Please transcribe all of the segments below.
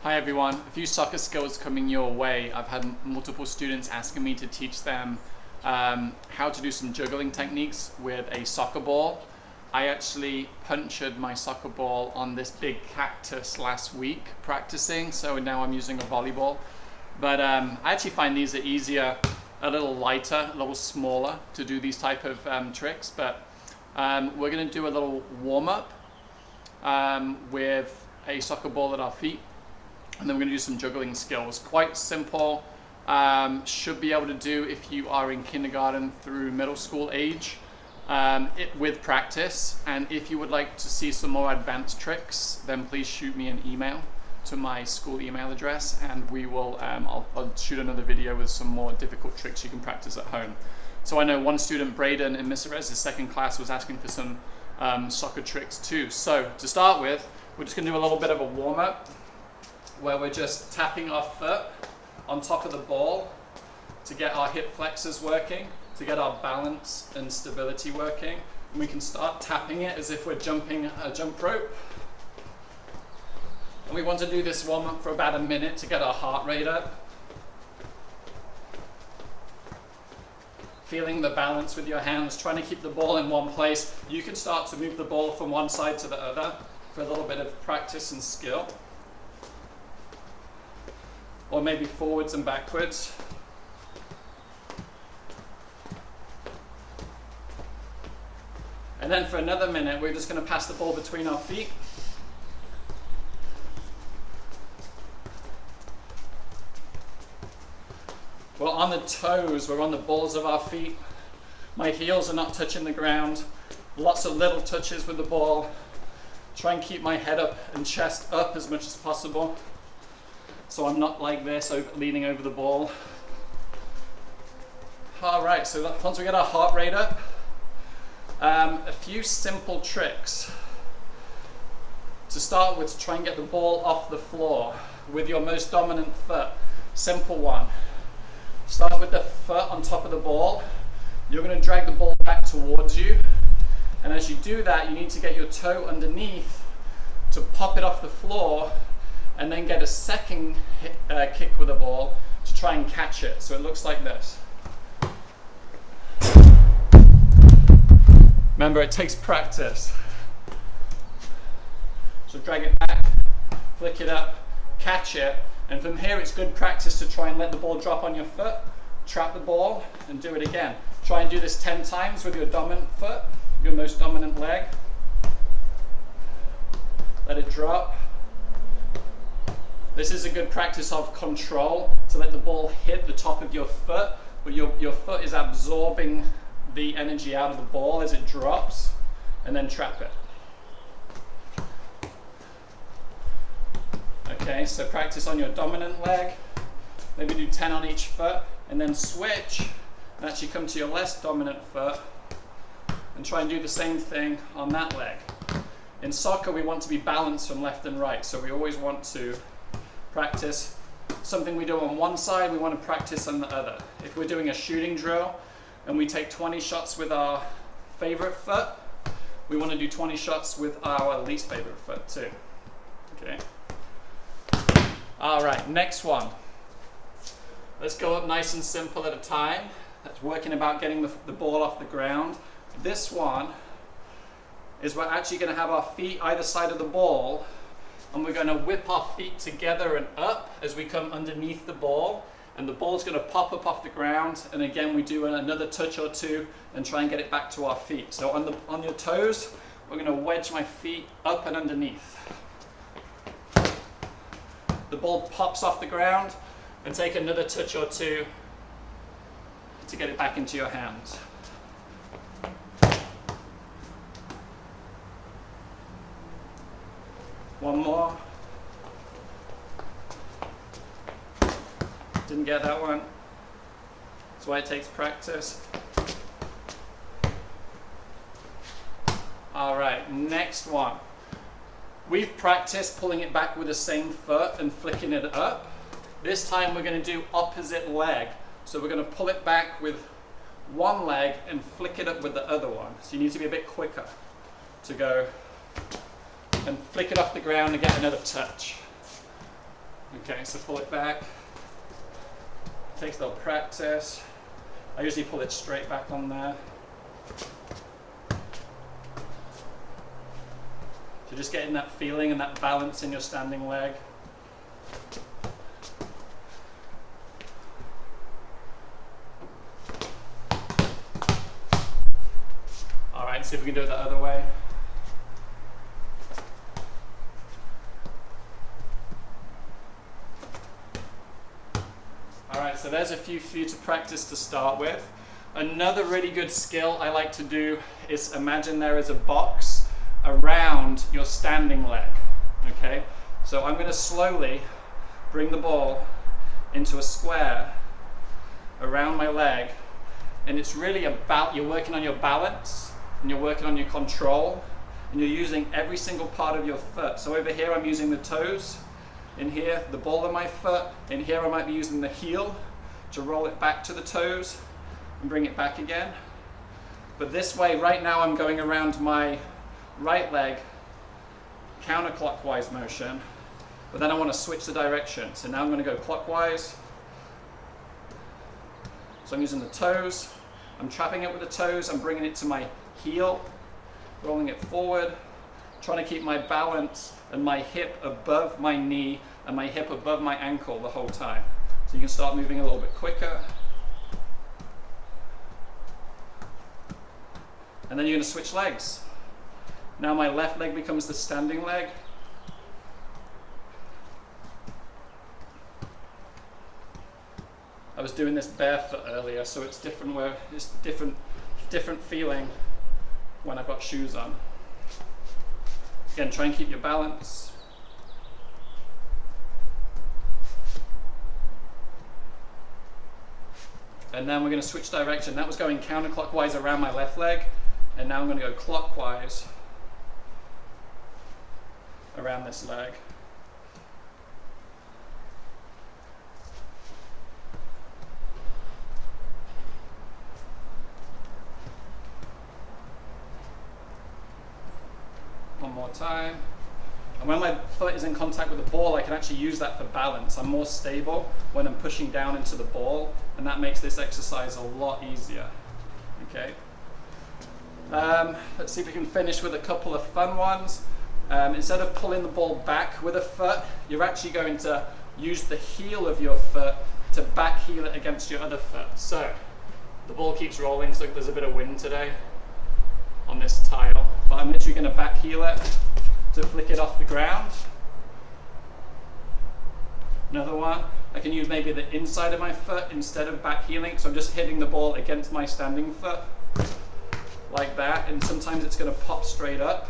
Hi everyone, a few soccer skills coming your way. I've had multiple students asking me to teach them how to do some juggling techniques with a soccer ball. I actually punctured my soccer ball on this big cactus last week practicing, so now I'm using a volleyball. But I actually find these are easier, a little lighter, a little smaller to do these type of tricks. But we're going to do a little warm-up with a soccer ball at our feet. And then we're going to do some juggling skills. Quite simple, should be able to do if you are in kindergarten through middle school age with practice. And if you would like to see some more advanced tricks, then please shoot me an email to my school email address, and we will, I'll shoot another video with some more difficult tricks you can practice at home. So I know one student, Braden, in Mr. Rez's second class was asking for some soccer tricks too. So to start with, we're just going to do a little bit of a warm-up, where we're just tapping our foot on top of the ball to get our hip flexors working, to get our balance and stability working. And we can start tapping it as if we're jumping a jump rope. And we want to do this warm up for about a minute to get our heart rate up. Feeling the balance with your hands, trying to keep the ball in one place. You can start to move the ball from one side to the other for a little bit of practice and skill. Or maybe forwards and backwards. And then for another minute, we're just going to pass the ball between our feet. We're on the toes, we're on the balls of our feet. My heels are not touching the ground. Lots of little touches with the ball. Try and keep my head up and chest up as much as possible, so I'm not like this, leaning over the ball. All right, so once we get our heart rate up, a few simple tricks. To start with, to try and get the ball off the floor with your most dominant foot. Simple one. Start with the foot on top of the ball. You're going to drag the ball back towards you. And as you do that, you need to get your toe underneath to pop it off the floor, and then get a second kick with the ball to try and catch it. So it looks like this. Remember, it takes practice. So drag it back, flick it up, catch it, and from here it's good practice to try and let the ball drop on your foot, trap the ball, and do it again. Try and do this 10 times with your dominant foot, your most dominant leg. Let it drop. This is a good practice of control, to let the ball hit the top of your foot, but your foot is absorbing the energy out of the ball as it drops, and then trap it. Okay, so practice on your dominant leg, maybe do 10 on each foot, and then switch and actually come to your less dominant foot and try and do the same thing on that leg. In soccer, we want to be balanced from left and right, so we always want to practice something we do on one side, we want to practice on the other. If we're doing a shooting drill and we take 20 shots with our favorite foot, we want to do 20 shots with our least favorite foot too. Okay. All right, next one. Let's go up nice and simple at a time. That's working about getting the ball off the ground. This one is we're actually going to have our feet either side of the ball, and we're going to whip our feet together and up as we come underneath the ball, and the ball's going to pop up off the ground, and again we do another touch or two and try and get it back to our feet. So on your toes, we're going to wedge my feet up and underneath. The ball pops off the ground, and take another touch or two to get it back into your hands. One more. Didn't get that one. That's why it takes practice. All right, next one. We've practiced pulling it back with the same foot and flicking it up. This time we're going to do opposite leg. So we're going to pull it back with one leg and flick it up with the other one. So you need to be a bit quicker to go and flick it off the ground and get another touch. Okay, so pull it back. Takes a little practice. I usually pull it straight back on there. So just getting that feeling and that balance in your standing leg. All right, see if we can do it the other way. All right, so there's a few for you to practice to start with. Another really good skill I like to do is imagine there is a box around your standing leg, okay? So I'm gonna slowly bring the ball into a square around my leg, and it's really about, you're working on your balance, and you're working on your control, and you're using every single part of your foot. So over here I'm using the toes, in here the ball of my foot, in here I might be using the heel to roll it back to the toes and bring it back again. But this way, right now I'm going around my right leg counterclockwise motion, but then I want to switch the direction. So now I'm going to go clockwise. So I'm using the toes, I'm trapping it with the toes, I'm bringing it to my heel, rolling it forward, trying to keep my balance and my hip above my knee and my hip above my ankle the whole time. So you can start moving a little bit quicker. And then you're going to switch legs. Now my left leg becomes the standing leg. I was doing this barefoot earlier, so it's different where it's different feeling when I've got shoes on. Again, try and keep your balance. And then we're going to switch direction. That was going counterclockwise around my left leg, and now I'm going to go clockwise around this leg. One more time. And when my foot is in contact with the ball, I can actually use that for balance. I'm more stable when I'm pushing down into the ball, and that makes this exercise a lot easier. Okay. Let's see if we can finish with a couple of fun ones. Instead of pulling the ball back with a foot, you're actually going to use the heel of your foot to back heel it against your other foot. So the ball keeps rolling, so there's a bit of wind today on this tile, but I'm literally going to back heel it to flick it off the ground. Another one, I can use maybe the inside of my foot instead of back heeling, so I'm just hitting the ball against my standing foot like that, and sometimes it's going to pop straight up.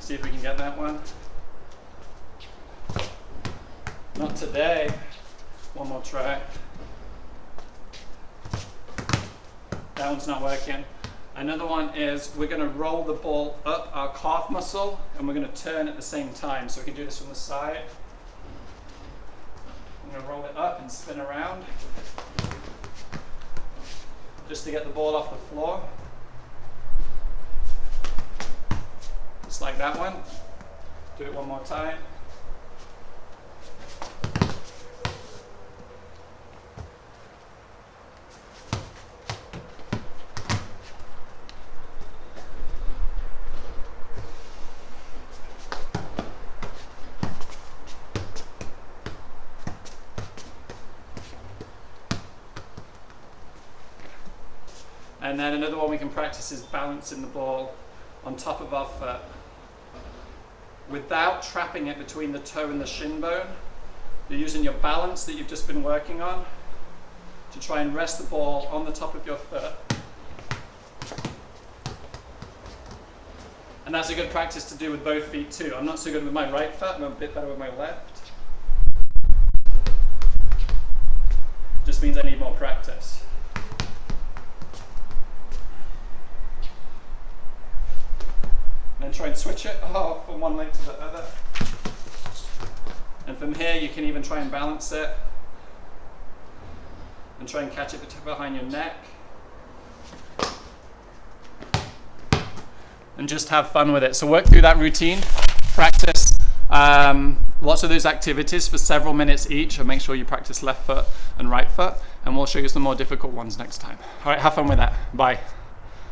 See if we can get that one. Not today. One more try. That one's not working. Another one is we're going to roll the ball up our calf muscle, and we're going to turn at the same time. So we can do this from the side. I'm going to roll it up and spin around just to get the ball off the floor. Just like that one. Do it one more time. And then another one we can practice is balancing the ball on top of our foot without trapping it between the toe and the shin bone. You're using your balance that you've just been working on to try and rest the ball on the top of your foot. And that's a good practice to do with both feet too. I'm not so good with my right foot, I'm a bit better with my left. Just means I need more practice. And try and switch it from one leg to the other. And from here you can even try and balance it and try and catch it behind your neck. And just have fun with it. So work through that routine, practice Lots of those activities for several minutes each, and make sure you practice left foot and right foot, and we'll show you some more difficult ones next time. All right, have fun with that. Bye.